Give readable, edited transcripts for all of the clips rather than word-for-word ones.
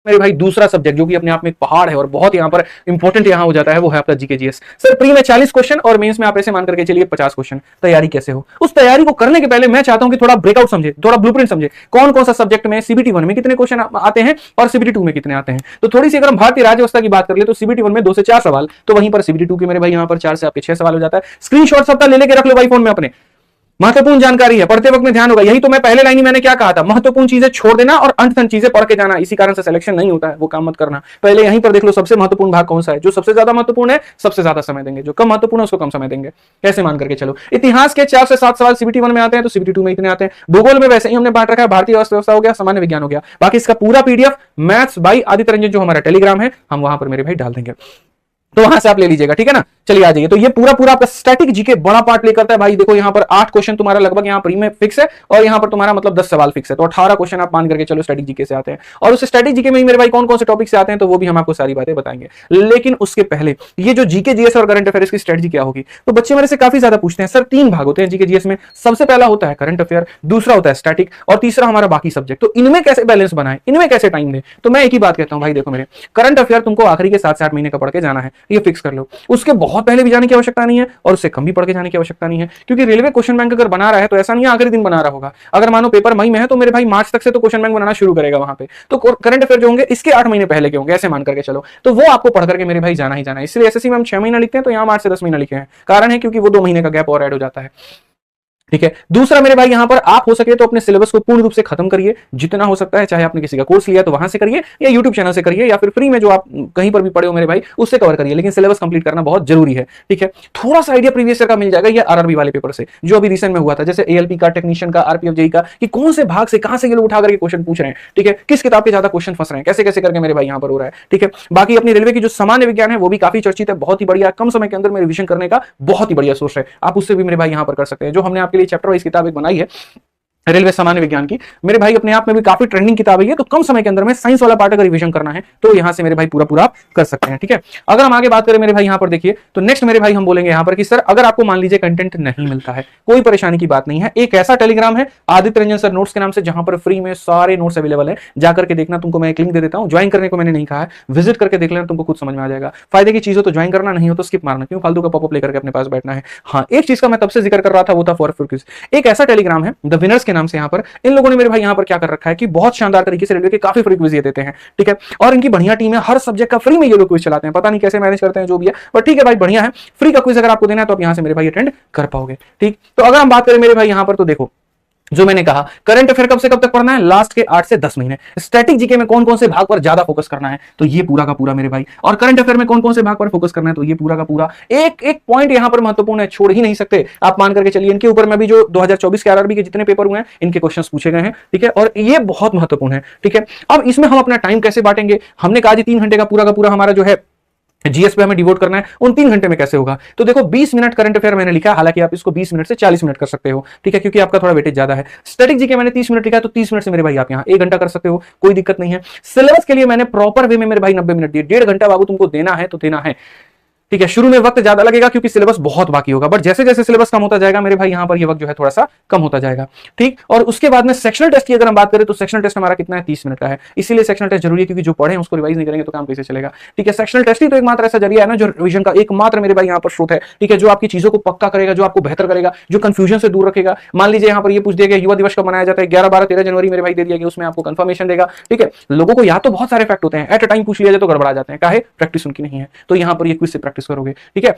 मेरे भाई दूसरा सब्जेक्ट जो कि अपने आप में एक पहाड़ है और बहुत यहाँ पर इंपॉर्टेंट यहाँ हो जाता है, वो है आपका जीके जीएस। सर प्री में 40 क्वेश्चन और मेंस में आप ऐसे मान करके चलिए 50 क्वेश्चन। तैयारी कैसे हो? उस तैयारी को करने के पहले मैं चाहता हूं कि थोड़ा ब्रेकआउट समझे, थोड़ा ब्लूप्रिंट समझे, कौन कौन सा सब्जेक्ट में सीबीटी 1 में कितने क्वेश्चन आते हैं और सीबीटी 2 में कितने आते हैं। तो थोड़ी सी अगर हम भारतीय राज्य व्यवस्था की बात कर ले तो सीबीटी 1 में 2 से 4 सवाल, तो वहीं पर सीबीटी 2 के मेरे भाई यहाँ पर 4 से आपके 6 सवाल हो जाता है। स्क्रीनशॉट सबका ले लेके रख लो भाई फोन में अपने, महत्वपूर्ण जानकारी है, पढ़ते वक्त में ध्यान होगा। यही तो मैं पहले लाइन ही मैंने क्या कहा था, महत्वपूर्ण चीजें छोड़ देना और अंततन चीजें पढ़ के जाना, इसी कारण से सिलेक्शन नहीं होता है, वो काम मत करना। पहले यहीं पर देख लो सबसे महत्वपूर्ण भाग कौन सा है, जो सबसे ज्यादा महत्वपूर्ण है सबसे ज्यादा समय देंगे, जो कम महत्वपूर्ण है उसको कम समय देंगे। कैसे मान करके चलो, इतिहास के 4 से 7 सवाल सीबीटी 1 में आते हैं तो सीबीटी 2 में इतने आते हैं। भूगोल में वैसे ही हमने बांट रखा है, भारतीय अर्थव्यवस्था हो गया, सामान्य विज्ञान हो गया। बाकी इसका पूरा PDF maths by Aditya Ranjan जो हमारा टेलीग्राम है, हम वहां पर मेरे भाई डाल देंगे, तो वहां से आप ले लीजिएगा, ठीक है ना। चलिए आ जाइए। तो ये पूरा आपका स्टैटिक जीके बड़ा पार्ट ले करता है भाई। देखो यहाँ पर 8 क्वेश्चन तुम्हारा लगभग यहाँ प्री में फिक्स है और यहाँ पर तुम्हारा मतलब 10 सवाल फिक्स है, तो 18 क्वेश्चन आप मान करके चलो स्टैटिक जीके से आते हैं। और उस स्टैटिक जीके में ही मेरे भाई कौन कौन से टॉपिक से आते हैं तो वो भी हम आपको सारी बातें बताएंगे। लेकिन उसके पहले ये जो जीके जीएस और करंट अफेयर्स की स्ट्रेटजी क्या होगी, तो बच्चे मेरे से काफी ज्यादा पूछते हैं सर 3 भाग होते हैं जीके जीएस में, सबसे पहला होता है करंट अफेयर, दूसरा होता है स्टैटिक और तीसरा हमारा बाकी सब्जेक्ट। तो इनमें कैसे बैलेंस बनाए, इनमें कैसे टाइम दे। तो मैं एक ही बात कहता हूं भाई, देखो मेरे करंट अफेयर तुमको आखिरी के 7 से 8 महीने का पढ़ के जाना है, ये फिक्स कर लो। उसके बहुत पहले भी जाने की आवश्यकता नहीं है और उससे कम भी पढ़ के जाने की आवश्यकता नहीं है, क्योंकि रेलवे क्वेश्चन बैंक अगर बना रहा है तो ऐसा नहीं है आखिरी दिन बना रहा होगा। अगर मानो पेपर मई में है तो मेरे भाई मार्च तक से तो क्वेश्चन बैंक बनाना शुरू करेगा वहां पे। तो करंट अफेयर जो होंगे इसके 8 महीने पहले के होंगे, ऐसे मान करके चलो। तो वो आपको पढ़ करके मेरे भाई जाना ही जाना है। इसलिए एसएससी में हम 6 महीना लिखते हैं तो यहाँ 8 से 10 महीना लिखे हैं, कारण है क्योंकि वो 2 महीने का गैप और ऐड हो जाता है, ठीक है। दूसरा मेरे भाई यहां पर आप हो सके तो अपने सिलेबस को पूर्ण रूप से खत्म करिए, जितना हो सकता है। चाहे आपने किसी का कोर्स लिया तो वहां से करिए, या यूट्यूब चैनल से करिए, या फिर फ्री में जो आप कहीं पर भी पढ़े हो मेरे भाई उससे कवर करिए, लेकिन सिलेबस कंप्लीट करना बहुत जरूरी है, ठीक है। थोड़ा सा आइडिया प्रीवियस ईयर का मिल जाएगा, ये आरआरबी वाले पेपर से जो अभी रिसेंट में हुआ था, जैसे एएलपी का, टेक्नीशियन का, आरपीएफ जेई का, कि कौन से भाग से कहां से ये लोग उठा करके क्वेश्चन पूछ रहे हैं, ठीक है। किस किताब के ज्यादा क्वेश्चन फंस रहे हैं, कैसे कैसे करके मेरे भाई यहां पर हो रहा है, ठीक है। बाकी अपनी रेलवे की जो सामान्य विज्ञान है वो भी काफी चर्चित है, बहुत ही बढ़िया, कम समय के अंदर में रिविजन करने का बहुत ही बढ़िया सोर्स है। आप उससे भी मेरे भाई यहां पर कर सकते हैं, जो हमने आपके लिए चैप्टर वाइज किताब बनाई है रेलवे सामान्य विज्ञान की, मेरे भाई अपने आप में भी काफी ट्रेंडिंग किताब है ये। तो कम समय के अंदर में साइंस वाला पार्ट अगर रिवीजन करना है तो यहां से मेरे भाई पूरा आप कर सकते हैं, ठीक है। अगर हम आगे बात करें मेरे भाई यहां पर देखिए, तो नेक्स्ट मेरे भाई हम बोलेंगे यहां पर कि सर अगर आपको मान लीजिए कंटेंट नहीं मिलता है, कोई परेशानी की बात नहीं है। एक ऐसा टेलीग्राम है आदित्य रंजन सर नोट्स के नाम से, जहां पर फ्री में सारे नोट्स अवेलेबल है, जाकर के देखना। तुमको मैं एक लिंक दे देता हूं, ज्वाइन करने को मैंने नहीं कहा है, विजिट करके देख लेना, तुमको खुद समझ में आ जाएगा। फायदे की चीजों तो ज्वाइन करना, नहीं हो तो स्किप मारना, क्यों फालतू का पॉपअप लेकर के अपने पास बैठना है। हाँ, एक चीज का मैं तब से जिक्र कर रहा था, वो था फॉर क्विज। एक ऐसा टेलीग्राम है द विनर्स के नाम से, यहां पर इन लोगों ने मेरे भाई यहां पर क्या कर रखा है कि बहुत शानदार तरीके से रेलवे के काफी फ्री क्विज ये देते हैं, ठीक है। और इनकी बढ़िया टीम है, हर सब्जेक्ट का फ्री में ये लोग क्विज चलाते हैं, पता नहीं कैसे मैनेज करते हैं, जो भी है, बट ठीक है भाई, बढ़िया है। फ्री का क्विज अगर आपको देना है तो आप यहां से मेरे भाई अटेंड कर पाओगे, ठीक। तो अगर हम बात करें मेरे भाई यहां पर, तो देखो जो मैंने कहा करंट अफेयर कब से कब तक पढ़ना है, लास्ट के 8 से 10 महीने। स्टैटिक जीके में कौन कौन से भाग पर ज्यादा फोकस करना है, तो ये पूरा का पूरा मेरे भाई। और करंट अफेयर में कौन कौन से भाग पर फोकस करना है, तो ये पूरा का पूरा। एक एक पॉइंट यहां पर महत्वपूर्ण है, छोड़ ही नहीं सकते आप, मान करके चलिए। इनके ऊपर में भी जो 2024 के आरआरबी के जितने पेपर हुए हैं इनके क्वेश्चंस पूछे गए हैं, ठीक है, और ये बहुत महत्वपूर्ण है, ठीक है। अब इसमें हम अपना टाइम कैसे बांटेंगे, हमने कहा जी 3 घंटे का पूरा हमारा जो है जीएस पे हमें डिवोट करना है, उन 3 घंटे में कैसे होगा। तो देखो 20 मिनट करंट अफेयर मैंने लिखा, हालांकि आप इसको 20 मिनट से 40 मिनट कर सकते हो, ठीक है, क्योंकि आपका थोड़ा वेटेज ज्यादा है। स्टैटिक जीके मैंने 30 मिनट लिखा है, तो 30 मिनट से मेरे भाई आप यहाँ 1 घंटा कर सकते हो, कोई दिक्कत नहीं है। सिलेबस के लिए मैंने प्रॉपर वे में मेरे भाई 90 मिनट दिए, 1.5 घंटा बाबू तुमको देना है तो देना है, ठीक है। शुरू में वक्त ज्यादा लगेगा क्योंकि सिलेबस बहुत बाकी होगा, बट जैसे जैसे सिलेबस कम होता जाएगा मेरे भाई यहां पर ये वक्त जो है थोड़ा सा कम होता जाएगा, ठीक। और उसके बाद में सेक्शनल टेस्ट की अगर हम बात करें तो सेक्शनल टेस्ट हमारा कितना है, 30 मिनट का है। इसीलिए सेक्शनल टेस्ट जरूरी है, क्योंकि जो पढ़े उसको रिवाइज नहीं करेंगे तो काम कैसे चलेगा, ठीक है। सेक्शनल टेस्ट ही तो एकमात्र ऐसा जरिया है ना, जो रिवीजन का एकमात्र मेरे भाई यहाँ पर स्रोत है, ठीक है, जो आपकी चीजों को पक्का करेगा, जो आपको बेहतर करेगा, जो कंफ्यूजन से दूर रखेगा। मान लीजिए यहाँ पर ये पूछ दिया गया युवा दिवस कब मनाया जाता है, 11, 12, 13 जनवरी मेरे भाई दे दिया गया, उसमें आपको कंफर्मेशन देगा, ठीक है। लोगों को याद तो बहुत सारे फैक्ट होते हैं, एट अ टाइम पूछ लिया जाए तो गड़बड़ा जाते हैं, काहे, प्रैक्टिस उनकी नहीं है। तो यहाँ पर ये क्विज से प्रैक्टिस करोगे, ठीक है।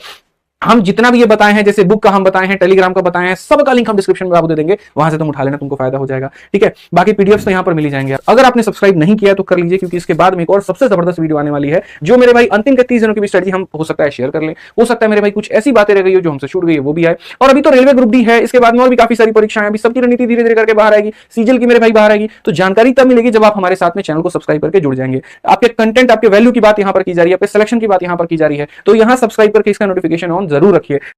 हम जितना भी ये बताए हैं, जैसे बुक का हम बताए हैं, टेलीग्राम का बताए हैं, सबका लिंक हम डिस्क्रिप्शन में आपको दे देंगे, वहां से तुम उठा लेना, तुमको फायदा हो जाएगा, ठीक है। बाकी पीडीएफ तो यहाँ पर मिल जाएंगे। अगर आपने सब्सक्राइब नहीं किया तो कर लीजिए, क्योंकि इसके बाद में एक और सबसे जबरदस्त वीडियो आने वाली है, जो मेरे भाई अंतिम के 30 दिनों की भी स्ट्रेटजी हम हो सकता है शेयर कर लें। हो सकता है मेरे भाई कुछ ऐसी बातें रह गई हो जो हमसे छूट गई है, वो भी आए। और अभी तो रेलवे ग्रुप डी है, इसके बाद में और भी काफी सारी परीक्षाएं, अभी सबकी रणनीति धीरे धीरे करके बाहर आएगी, सीजल की मेरे भाई बाहर आएगी। तो जानकारी तब मिलेगी जब आप हमारे साथ में चैनल को सब्सक्राइब करके जुड़ जाएंगे। आपके कंटेंट, आपके वैल्यू की बात यहाँ पर की जा रही है, आपके सिलेक्शन की बात यहाँ पर की जा रही है, तो यहाँ सब्सक्राइब करके इसका नोटिफिकेशन ऑन जरूर रखिए।